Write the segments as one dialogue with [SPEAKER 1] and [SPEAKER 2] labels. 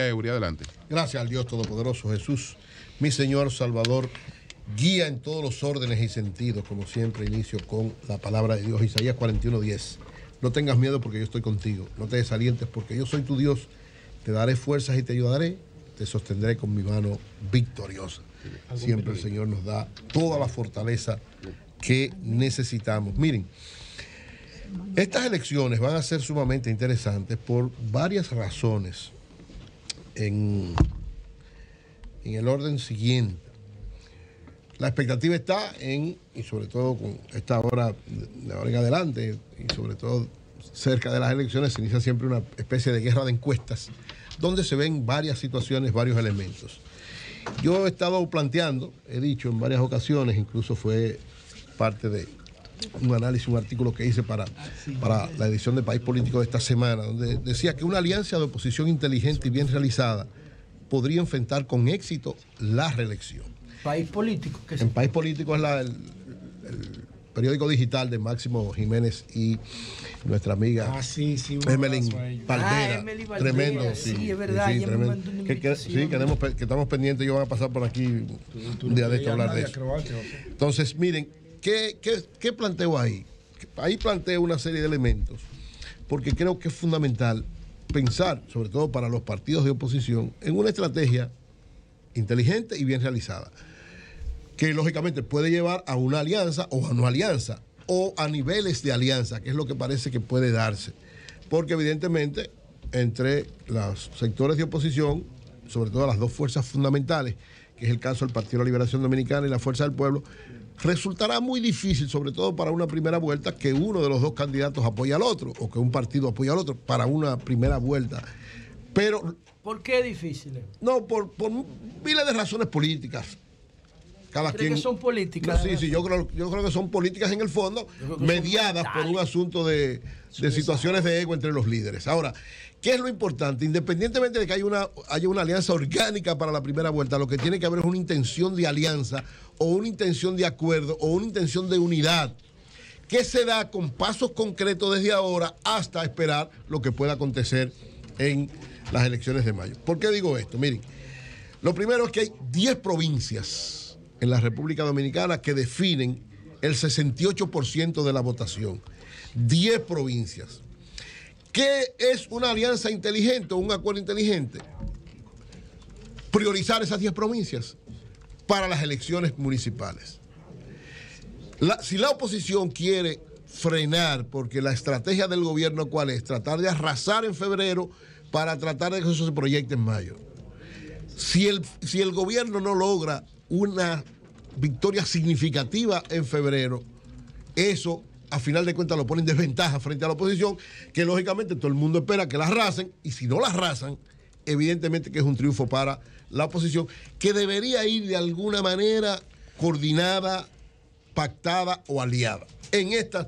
[SPEAKER 1] Gracias, Eury, adelante.
[SPEAKER 2] Gracias al Dios Todopoderoso Jesús, mi Señor Salvador, guía en todos los órdenes y sentidos. Como siempre, inicio con la palabra de Dios, Isaías 41:10. No tengas miedo porque yo estoy contigo, no te desalientes porque yo soy tu Dios, te daré fuerzas y te ayudaré, te sostendré con mi mano victoriosa. Siempre el Señor nos da toda la fortaleza que necesitamos. Miren, estas elecciones van a ser sumamente interesantes por varias razones. En el orden siguiente, la expectativa está en, y sobre todo con esta hora, de ahora en adelante, y sobre todo cerca de las elecciones, se inicia siempre una especie de guerra de encuestas, donde se ven varias situaciones, varios elementos. Yo he estado planteando, he dicho en varias ocasiones, incluso fue parte de un análisis, un artículo que hice para la edición de País Político de esta semana, donde decía que una alianza de oposición inteligente y bien realizada podría enfrentar con éxito la reelección.
[SPEAKER 3] País Político.
[SPEAKER 2] En País Político es el periódico digital de Máximo Jiménez y nuestra amiga Emelín Valdera.
[SPEAKER 3] Emily Valdera,
[SPEAKER 2] Tremendo.
[SPEAKER 3] sí, es verdad.
[SPEAKER 2] Sí, tremendo. Que estamos pendientes, ellos van a pasar por aquí un día de esto a hablar de eso. Entonces, miren, ¿qué planteo ahí? Ahí planteo una serie de elementos, porque creo que es fundamental pensar, sobre todo para los partidos de oposición, en una estrategia inteligente y bien realizada, que lógicamente puede llevar a una alianza o a no alianza, o a niveles de alianza, que es lo que parece que puede darse, porque evidentemente entre los sectores de oposición, sobre todo las dos fuerzas fundamentales, que es el caso del Partido de la Liberación Dominicana y la Fuerza del Pueblo, resultará muy difícil, sobre todo para una primera vuelta, que uno de los dos candidatos apoye al otro, o que un partido apoye al otro para una primera vuelta. Pero,
[SPEAKER 3] ¿por qué difícil?
[SPEAKER 2] No, por miles de razones políticas. Cada quien.
[SPEAKER 3] Que son políticas.
[SPEAKER 2] No, sí, yo creo que son políticas en el fondo, mediadas por un asunto de situaciones de ego entre los líderes. Ahora, ¿qué es lo importante? Independientemente de que haya una alianza orgánica para la primera vuelta, lo que tiene que haber es una intención de alianza, o una intención de acuerdo, o una intención de unidad, que se da con pasos concretos desde ahora hasta esperar lo que pueda acontecer en las elecciones de mayo. ¿Por qué digo esto? Miren, lo primero es que hay 10 provincias en la República Dominicana que definen el 68% de la votación. 10 provincias. ¿Qué es una alianza inteligente o un acuerdo inteligente? Priorizar esas 10 provincias para las elecciones municipales. Si la oposición quiere frenar, porque la estrategia del gobierno, ¿cuál es? Tratar de arrasar en febrero para tratar de que eso se proyecte en mayo. Si el gobierno no logra una victoria significativa en febrero, eso a final de cuentas lo pone en desventaja frente a la oposición, que lógicamente todo el mundo espera que la arrasen, y si no la arrasan, evidentemente que es un triunfo para la oposición, que debería ir de alguna manera coordinada, pactada o aliada. En estas,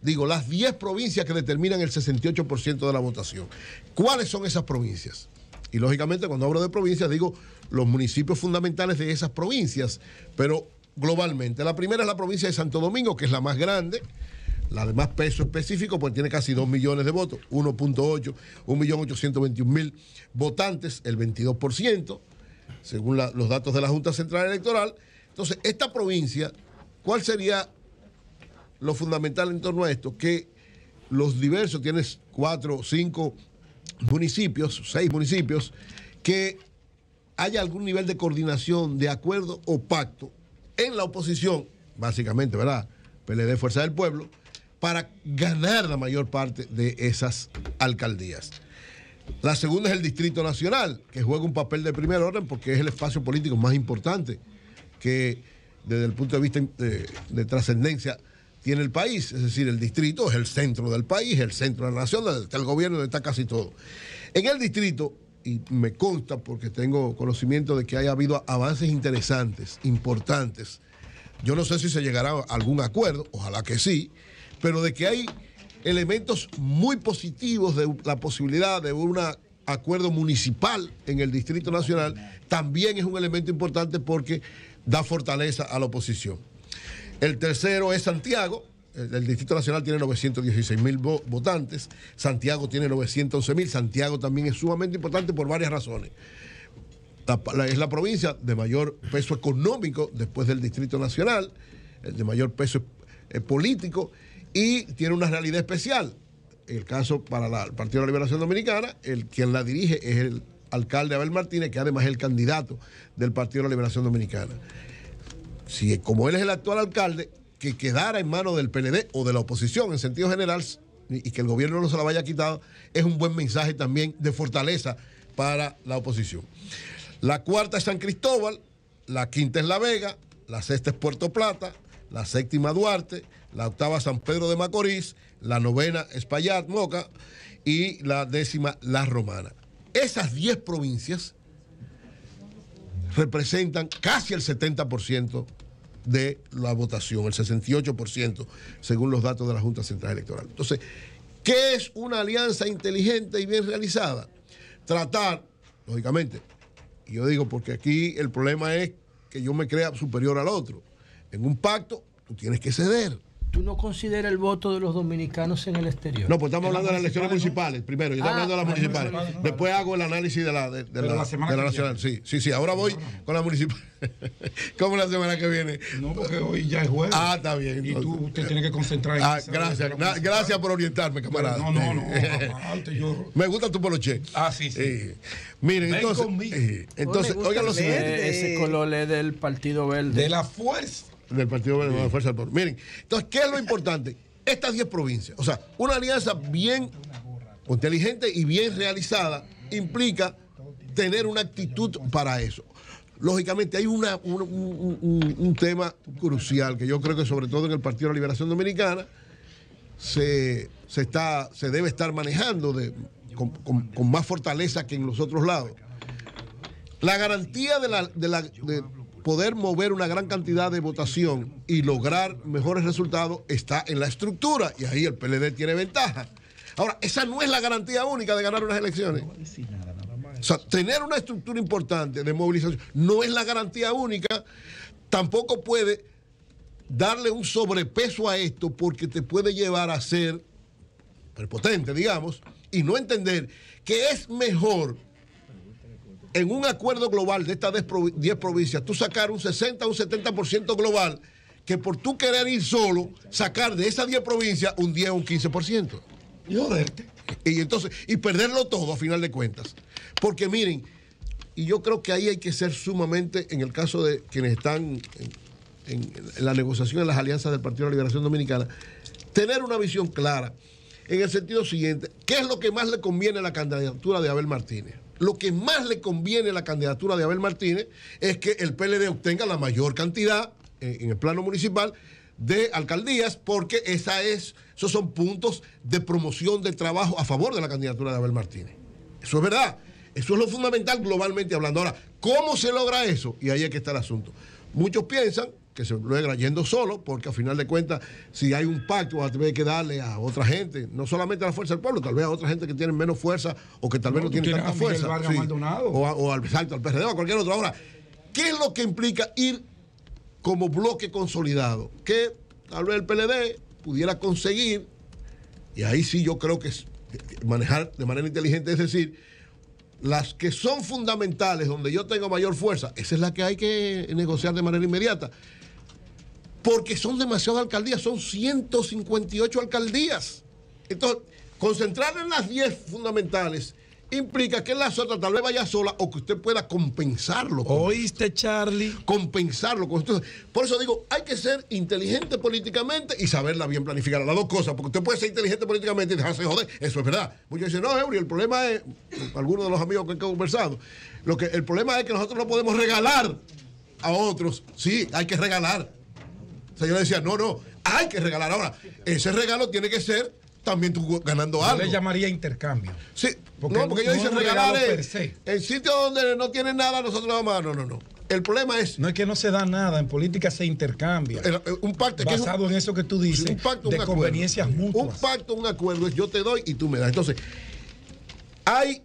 [SPEAKER 2] digo, las 10 provincias que determinan el 68% de la votación. ¿Cuáles son esas provincias? Y lógicamente cuando hablo de provincias digo los municipios fundamentales de esas provincias, pero globalmente. La primera es la provincia de Santo Domingo, que es la más grande, la de más peso específico, pues tiene casi 2 millones de votos, 1.8, 1.821.000 votantes, el 22%, según los datos de la Junta Central Electoral. Entonces, esta provincia, ¿cuál sería lo fundamental en torno a esto? Que los diversos, tienes 4, 5 municipios, 6 municipios, que haya algún nivel de coordinación, de acuerdo o pacto en la oposición, básicamente, ¿verdad? PLD, Fuerza del Pueblo, para ganar la mayor parte de esas alcaldías. La segunda es el Distrito Nacional, que juega un papel de primer orden porque es el espacio político más importante que desde el punto de vista de trascendencia tiene el país. Es decir, el distrito es el centro del país, el centro de la nación, donde está el gobierno, donde está casi todo. En el distrito, y me consta porque tengo conocimiento de que haya habido avances interesantes, importantes. Yo no sé si se llegará a algún acuerdo, ojalá que sí, pero de que hay elementos muy positivos de la posibilidad de un acuerdo municipal en el Distrito Nacional, también es un elemento importante porque da fortaleza a la oposición. El tercero es Santiago, el Distrito Nacional tiene 916.000 votantes, Santiago tiene 911.000. Santiago también es sumamente importante por varias razones. Es la provincia de mayor peso económico después del Distrito Nacional, de mayor peso político, y tiene una realidad especial. En el caso para el Partido de la Liberación Dominicana, quien la dirige es el alcalde Abel Martínez, que además es el candidato del Partido de la Liberación Dominicana. Si como él es el actual alcalde, que quedara en manos del PLD o de la oposición en sentido general, y que el gobierno no se la vaya quitado, es un buen mensaje también de fortaleza para la oposición. La cuarta es San Cristóbal, la quinta es La Vega, la sexta es Puerto Plata, la séptima Duarte, la octava San Pedro de Macorís, la novena Espaillat, Moca, y la décima La Romana. Esas 10 provincias representan casi el 70% de la votación, el 68% según los datos de la Junta Central Electoral. Entonces, ¿qué es una alianza inteligente y bien realizada? Tratar, lógicamente, y yo digo porque aquí el problema es que yo me crea superior al otro. En un pacto, tú tienes que ceder.
[SPEAKER 3] ¿Tú no consideras el voto de los dominicanos en el exterior?
[SPEAKER 2] No, pues estamos hablando de las elecciones municipales primero. Yo estoy hablando de las municipales. Después hago el análisis de la nacional. Sí. Ahora voy con la municipal. ¿Cómo la semana que viene?
[SPEAKER 1] No, porque hoy ya es jueves.
[SPEAKER 2] Ah, está bien.
[SPEAKER 1] Entonces. Y tú te tienes que concentrar en eso.
[SPEAKER 2] Gracias por orientarme, camarada.
[SPEAKER 1] No.
[SPEAKER 2] Me gusta tu poloche.
[SPEAKER 1] Sí.
[SPEAKER 2] Miren,
[SPEAKER 1] ven
[SPEAKER 2] entonces oigan lo siguiente.
[SPEAKER 3] Ese color es del Partido Verde.
[SPEAKER 1] De la fuerza.
[SPEAKER 2] Del Partido Verde, de la Fuerza del Pueblo. Miren, entonces, ¿qué es lo importante? Estas 10 provincias, o sea, una alianza bien inteligente y bien realizada implica tener una actitud para eso. Lógicamente, hay un tema crucial que yo creo que sobre todo en el Partido de la Liberación Dominicana se debe estar manejando con más fortaleza que en los otros lados. La garantía de poder mover una gran cantidad de votación y lograr mejores resultados está en la estructura, y ahí el PLD tiene ventaja. Ahora, esa no es la garantía única de ganar unas elecciones. O sea, tener una estructura importante de movilización no es la garantía única. Tampoco puede darle un sobrepeso a esto, porque te puede llevar a ser prepotente, digamos, y no entender que es mejor en un acuerdo global de estas 10 provincias, tú sacar un 60 o un 70% global, que por tú querer ir solo, sacar de esas 10 provincias un 10 o un 15%.
[SPEAKER 1] Y joderte.
[SPEAKER 2] Y perderlo todo a final de cuentas. Porque miren, y yo creo que ahí hay que ser sumamente, en el caso de quienes están en la negociación de las alianzas del Partido de la Liberación Dominicana, tener una visión clara en el sentido siguiente: ¿qué es lo que más le conviene a la candidatura de Abel Martínez? Lo que más le conviene a la candidatura de Abel Martínez es que el PLD obtenga la mayor cantidad en el plano municipal de alcaldías, porque esos son puntos de promoción del trabajo a favor de la candidatura de Abel Martínez. Eso es verdad. Eso es lo fundamental globalmente hablando. Ahora, ¿cómo se logra eso? Y ahí es que está el asunto. Muchos piensan que se logra yendo solo, porque a final de cuentas, si hay un pacto, va a tener que darle a otra gente, no solamente a la fuerza del pueblo, tal vez a otra gente que tiene menos fuerza o que tal vez no tiene tanta fuerza. Sí. O al PRD o a cualquier otro. Ahora, ¿qué es lo que implica ir como bloque consolidado? Que tal vez el PLD pudiera conseguir, y ahí sí yo creo que es manejar de manera inteligente, es decir, las que son fundamentales, donde yo tengo mayor fuerza, esa es la que hay que negociar de manera inmediata. Porque son demasiadas alcaldías, son 158 alcaldías. Entonces, concentrar en las 10 fundamentales implica que en las otras tal vez vaya sola, o que usted pueda compensarlo.
[SPEAKER 1] ¿Oíste, Charlie?
[SPEAKER 2] Compensarlo. Por eso digo, hay que ser inteligente políticamente y saberla bien planificar. Las dos cosas, porque usted puede ser inteligente políticamente y dejarse joder. Eso es verdad. Muchos dicen, no, Eury, el problema es, algunos de los amigos que he conversado, el problema es que nosotros no podemos regalar a otros. Sí, hay que regalar. O sea, yo le decía, no, hay que regalar. Ahora, ese regalo tiene que ser también tú ganando algo.
[SPEAKER 1] Yo le llamaría intercambio.
[SPEAKER 2] Sí, porque ellos dicen regalar en sitios donde no tienen nada, nosotros vamos a... No. El problema es...
[SPEAKER 1] No es que no se da nada, en política se intercambia.
[SPEAKER 2] Un pacto
[SPEAKER 1] basado en eso que tú dices,
[SPEAKER 2] un pacto,
[SPEAKER 1] de conveniencias mutuas.
[SPEAKER 2] Un pacto, un acuerdo es yo te doy y tú me das. Entonces, hay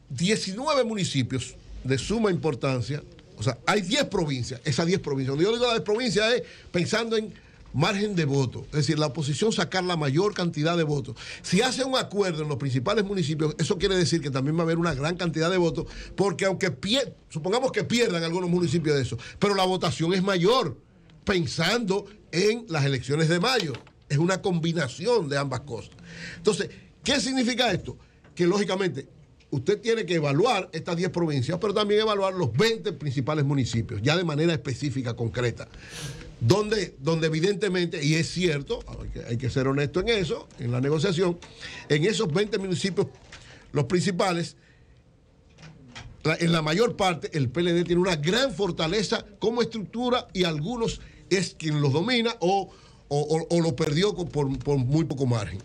[SPEAKER 2] 19 municipios de suma importancia. O sea, hay 10 provincias. Esas 10 provincias. Cuando yo digo las 10 provincias es pensando en margen de voto, es decir, la oposición sacar la mayor cantidad de votos. Si hace un acuerdo en los principales municipios, eso quiere decir que también va a haber una gran cantidad de votos, porque aunque supongamos que pierdan algunos municipios de eso, pero la votación es mayor, pensando en las elecciones de mayo. Es una combinación de ambas cosas. Entonces, ¿qué significa esto? Que lógicamente usted tiene que evaluar estas 10 provincias, pero también evaluar los 20 principales municipios, ya de manera específica, concreta. Donde evidentemente, y es cierto, hay que ser honesto en eso, en la negociación, en esos 20 municipios, los principales, en la mayor parte, el PLD tiene una gran fortaleza como estructura y algunos es quien los domina o lo perdió por muy poco margen.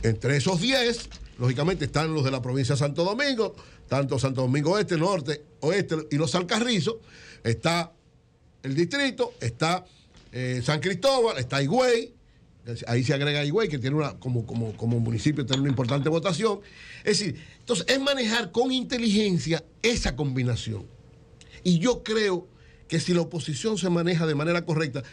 [SPEAKER 2] Entre esos 10, lógicamente, están los de la provincia de Santo Domingo, tanto Santo Domingo Este, Norte, Oeste y los Alcarrizos, está el distrito, está San Cristóbal, está Higüey, ahí se agrega Higüey, que tiene como municipio tiene una importante votación. Es decir, entonces es manejar con inteligencia esa combinación. Y yo creo que si la oposición se maneja de manera correcta,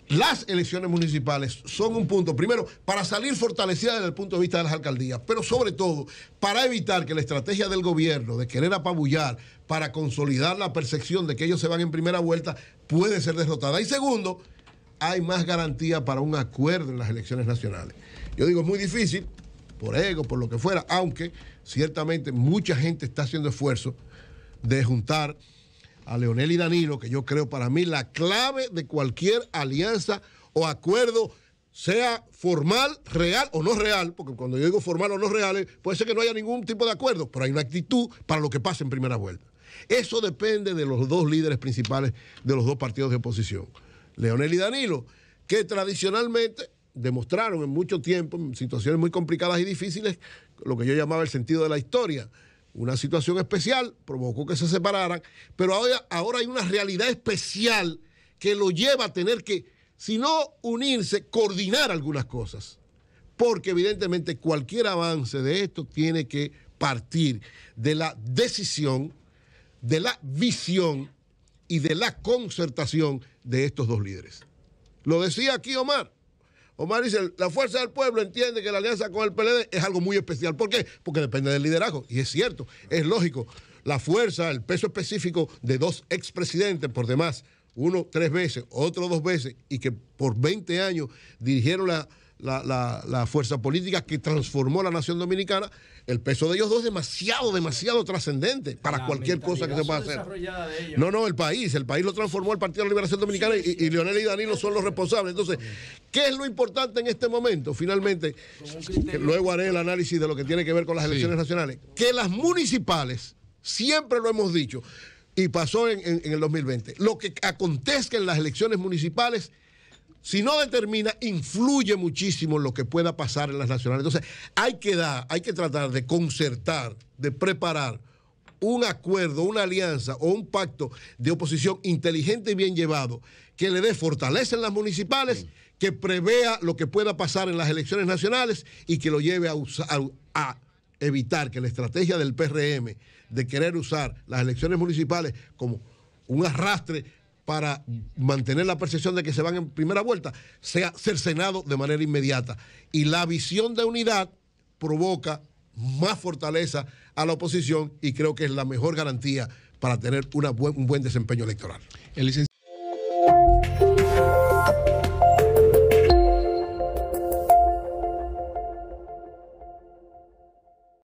[SPEAKER 2] las elecciones municipales son un punto, primero, para salir fortalecida desde el punto de vista de las alcaldías, pero sobre todo para evitar que la estrategia del gobierno de querer apabullar para consolidar la percepción de que ellos se van en primera vuelta puede ser derrotada. Y segundo, hay más garantía para un acuerdo en las elecciones nacionales. Yo digo, es muy difícil, por ego, por lo que fuera, aunque ciertamente mucha gente está haciendo esfuerzo de juntar a Leonel y Danilo, que yo creo para mí la clave de cualquier alianza o acuerdo, sea formal, real o no real, porque cuando yo digo formal o no real, puede ser que no haya ningún tipo de acuerdo, pero hay una actitud para lo que pase en primera vuelta. Eso depende de los dos líderes principales de los dos partidos de oposición, Leonel y Danilo, que tradicionalmente demostraron en mucho tiempo, en situaciones muy complicadas y difíciles, lo que yo llamaba el sentido de la historia. Una situación especial provocó que se separaran, pero ahora hay una realidad especial que lo lleva a tener que, si no unirse, coordinar algunas cosas. Porque evidentemente cualquier avance de esto tiene que partir de la decisión, de la visión y de la concertación de estos dos líderes. Lo decía aquí Omar. Omar dice, la fuerza del pueblo entiende que la alianza con el PLD es algo muy especial. ¿Por qué? Porque depende del liderazgo. Y es cierto, es lógico. La fuerza, el peso específico de dos expresidentes, por demás, uno 3 veces, otro 2 veces, y que por 20 años dirigieron la fuerza política que transformó la nación dominicana, el peso de ellos dos es demasiado trascendente para cualquier cosa que se pueda hacer. No, el país lo transformó el Partido de la Liberación Dominicana y Leonel y Danilo son los responsables. Entonces, ¿qué es lo importante en este momento? Finalmente, luego haré el análisis de lo que tiene que ver con las elecciones nacionales. Que las municipales, siempre lo hemos dicho, y pasó en el 2020, lo que acontezca en las elecciones municipales, si no determina, influye muchísimo en lo que pueda pasar en las nacionales. Entonces, hay que tratar de concertar, de preparar un acuerdo, una alianza o un pacto de oposición inteligente y bien llevado, que le dé fortaleza en las municipales, que prevea lo que pueda pasar en las elecciones nacionales y que lo lleve a evitar que la estrategia del PRM de querer usar las elecciones municipales como un arrastre para mantener la percepción de que se van en primera vuelta, sea cercenado de manera inmediata. Y la visión de unidad provoca más fortaleza a la oposición y creo que es la mejor garantía para tener un buen desempeño electoral.
[SPEAKER 4] El licenciado